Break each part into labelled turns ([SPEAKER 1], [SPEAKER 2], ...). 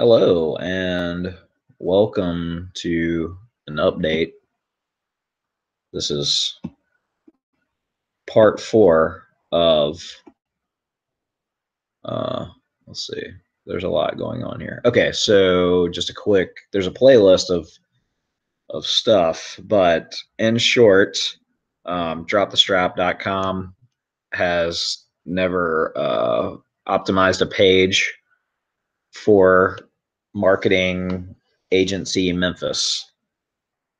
[SPEAKER 1] Hello and welcome to an update. This is part 4 of, let's see, there's a lot going on here. Okay, so just a quick, there's a playlist of stuff, but in short, dropthestrap.com has never optimized a page for marketing agency Memphis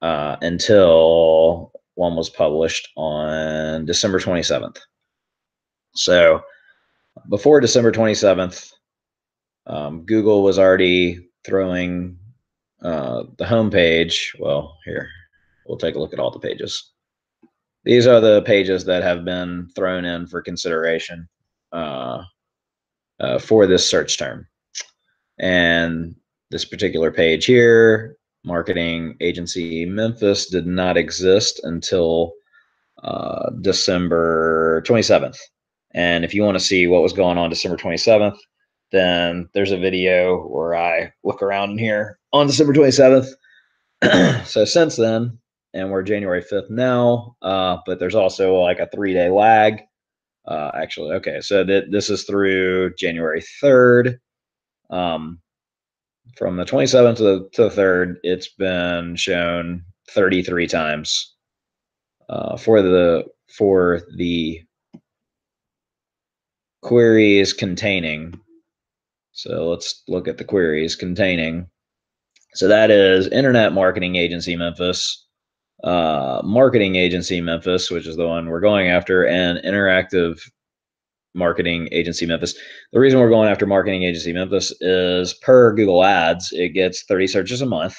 [SPEAKER 1] until one was published on December 27th. So before December 27th, Google was already throwing the home page. Well, here, we'll take a look at all the pages. These are the pages that have been thrown in for consideration for this search term. And this particular page here, Marketing Agency Memphis, did not exist until December 27th. And if you want to see what was going on December 27th, then there's a video where I look around in here on December 27th. So since then, and we're January 5th now, but there's also like a 3-day lag. Actually, okay, so this is through January 3rd. From the 27th to the 3rd, it's been shown 33 times for the queries containing. So let's look at the queries containing. So that is Internet Marketing Agency Memphis, Marketing Agency Memphis, which is the one we're going after, and Interactive Marketing Agency Memphis. The reason we're going after Marketing Agency Memphis is per Google Ads, it gets 30 searches a month,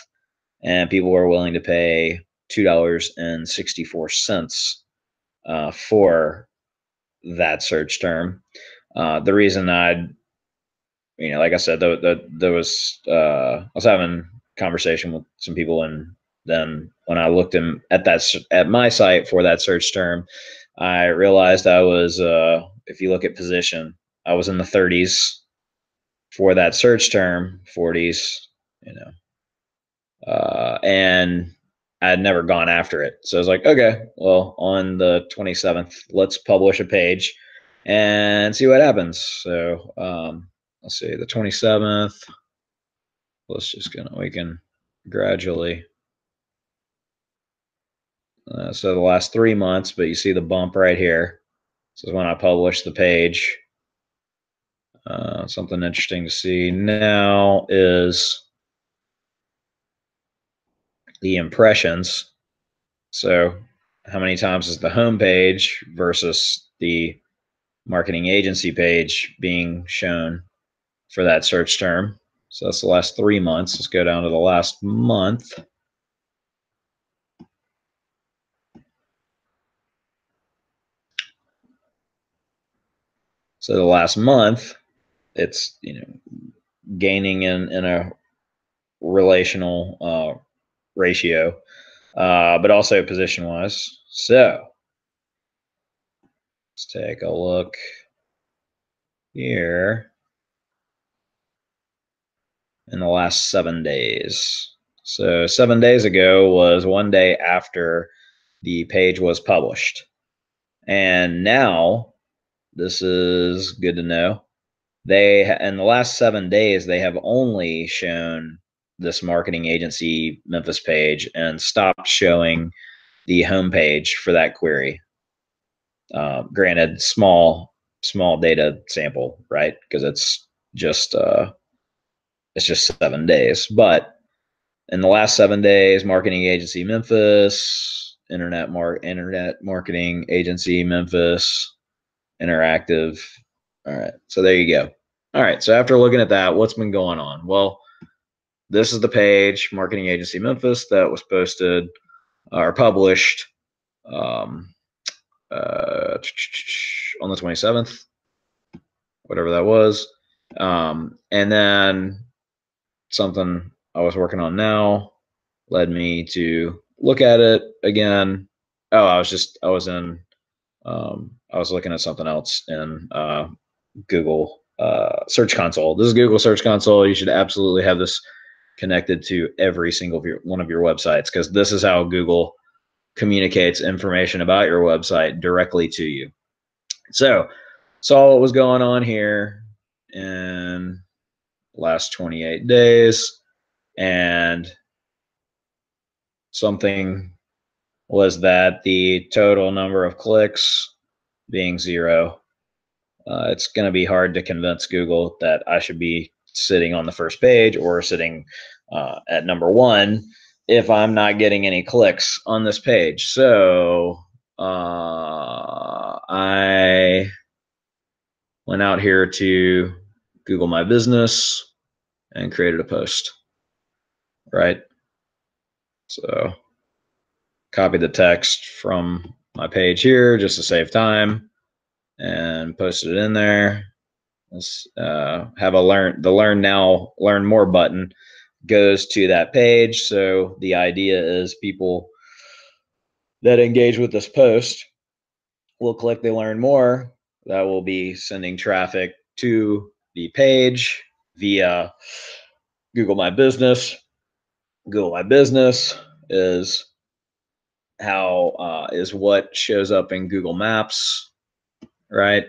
[SPEAKER 1] and people are willing to pay $2.64 for that search term. The reason like I said, there was I was having a conversation with some people, and then when I looked at my site for that search term, I realized I was, if you look at position, I was in the 30s for that search term, 40s, and I had never gone after it. So I was like, okay, well, on the 27th, let's publish a page and see what happens. So let's see, the 27th, we can gradually, so the last 3 months, but you see the bump right here. This is when I published the page. Something interesting to see now is the impressions. So how many times is the home page versus the marketing agency page being shown for that search term? So that's the last 3 months. Let's go down to the last month. So the last month, it's gaining in a relational ratio, but also position wise. So let's take a look here in the last 7 days. So 7 days ago was one day after the page was published. And now, this is good to know, in the last 7 days, they have only shown this marketing agency Memphis page and stopped showing the homepage for that query. Granted, small data sample, right? Because it's just 7 days. But in the last 7 days, marketing agency Memphis, internet marketing agency Memphis, interactive. All right, so there you go. All right, so after looking at that, what's been going on? Well, this is the page, Marketing Agency Memphis, that was posted or published on the 27th, whatever that was. And then something I was working on now led me to look at it again. Oh, I was looking at something else in Google Search Console. This is Google Search Console. You should absolutely have this connected to every single one of your websites, because this is how Google communicates information about your website directly to you. So, saw what was going on here in last 28 days, and something was that the total number of clicks being 0. It's going to be hard to convince Google that I should be sitting on the first page or sitting at number 1 if I'm not getting any clicks on this page. So I went out here to Google My Business and created a post, right? So copy the text from my page here just to save time and posted it in there. Let's have a learn more button goes to that page. So the idea is people that engage with this post will click the learn more. That will be sending traffic to the page via Google My Business. Google My Business is is what shows up in Google Maps, right?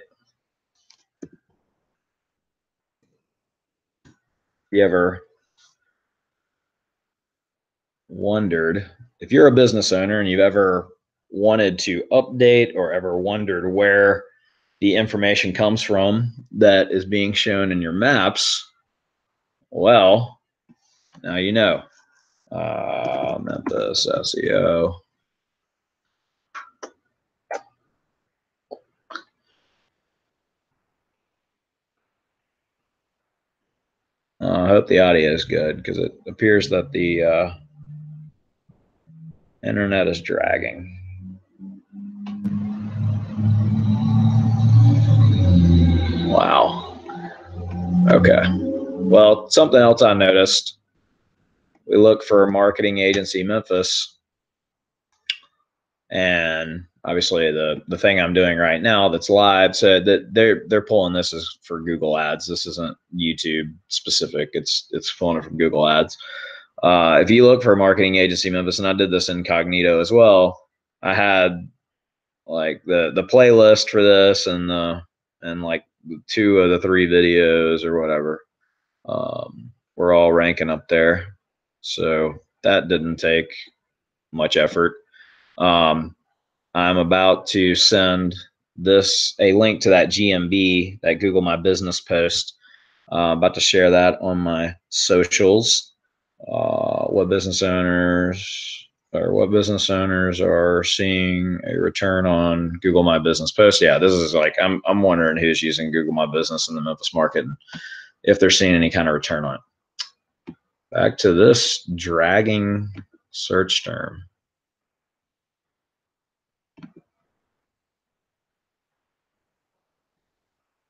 [SPEAKER 1] You ever wondered, if you're a business owner and you've ever wanted to update or ever wondered where the information comes from that is being shown in your maps, well, now you know. Memphis SEO. I hope the audio is good, because it appears that the internet is dragging. Wow. Okay. Well, something else I noticed. We look for Marketing Agency Memphis, and obviously the thing I'm doing right now that's live, so that they're pulling this is for Google Ads. This isn't YouTube specific. It's pulling it from Google Ads. If you look for Marketing Agency Memphis, and I did this incognito as well, I had like the playlist for this and like 2 of the 3 videos or whatever were all ranking up there. So that didn't take much effort. I'm about to send a link to that GMB, that Google My Business post. About to share that on my socials. What business owners are seeing a return on Google My Business post? Yeah, this is like I'm wondering who's using Google My Business in the Memphis market and if they're seeing any kind of return on it. Back to this dragging search term.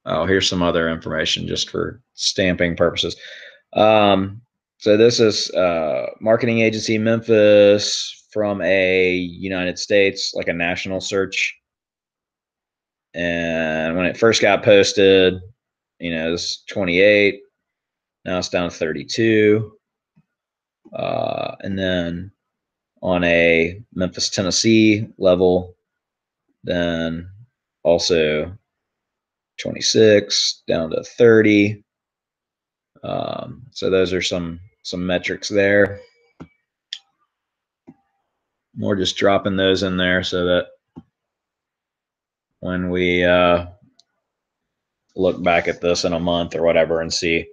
[SPEAKER 1] Oh, here's some other information just for stamping purposes. So this is Marketing Agency Memphis from a United States, like a national search. And when it first got posted, it's 28. Now it's down to 32. And then on a Memphis, Tennessee level, then also 26 down to 30. So those are some metrics there. We're just dropping those in there so that when we look back at this in a month or whatever and see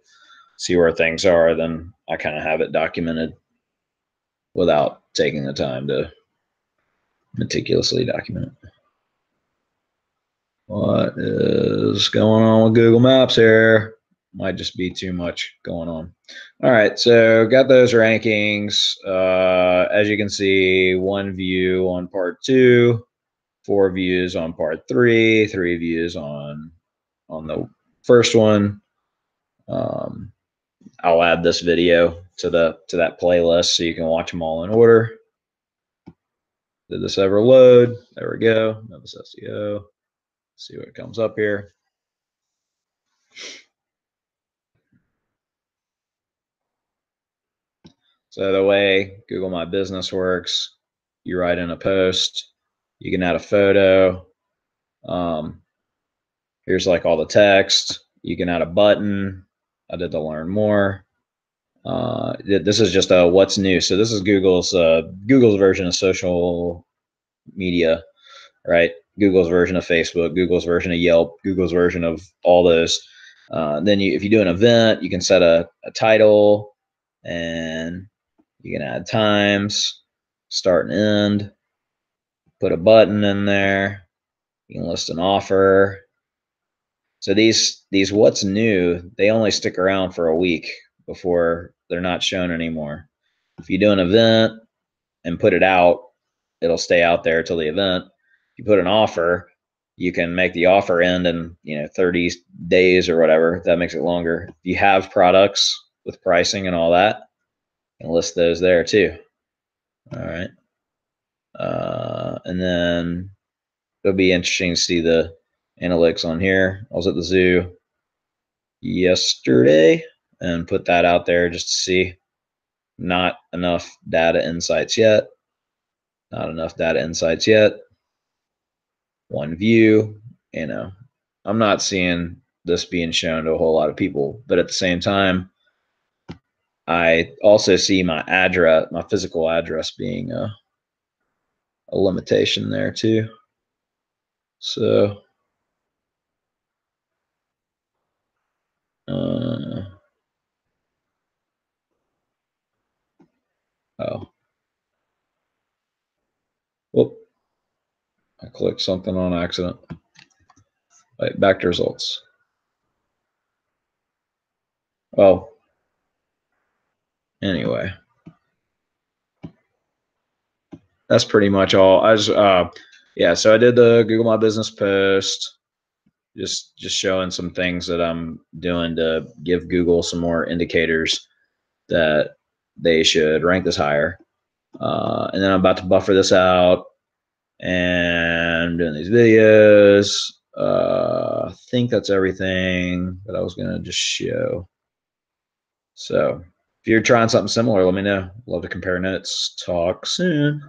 [SPEAKER 1] where things are, then I kind of have it documented without taking the time to meticulously document it. What is going on with Google Maps here? Might just be too much going on. All right, so got those rankings. As you can see, 1 view on part 2, 4 views on part 3, 3 views on the first one. I'll add this video to that playlist so you can watch them all in order. Did this ever load? There we go. Memphis SEO. See what comes up here. So the way Google My Business works, you write in a post, you can add a photo. Um, here's like all the text. You can add a button. I did the learn more. This is just a what's new. So this is Google's version of social media, right? Google's version of Facebook, Google's version of Yelp, Google's version of all those. Then if you do an event, you can set a title, and you can add times, start and end, put a button in there. You can list an offer. So these what's new, they only stick around for a week before they're not shown anymore. If you do an event and put it out, it'll stay out there till the event. If you put an offer, you can make the offer end in 30 days or whatever. That makes it longer. If you have products with pricing and all that, you can list those there too. All right. And then it'll be interesting to see the analytics on here. I was at the zoo yesterday and put that out there just to see. Not enough data insights yet. Not enough data insights yet. One view, I'm not seeing this being shown to a whole lot of people, but at the same time, I also see my address, my physical address being a limitation there too. So, oh, whoop, I clicked something on accident. Right, back to results. Well, anyway, that's pretty much all. Yeah, so I did the Google My Business post, just showing some things that I'm doing to give Google some more indicators that they should rank this higher. And then I'm about to buffer this out and doing these videos. I think that's everything that I was going to just show. So if you're trying something similar, let me know. Love to compare notes. Talk soon.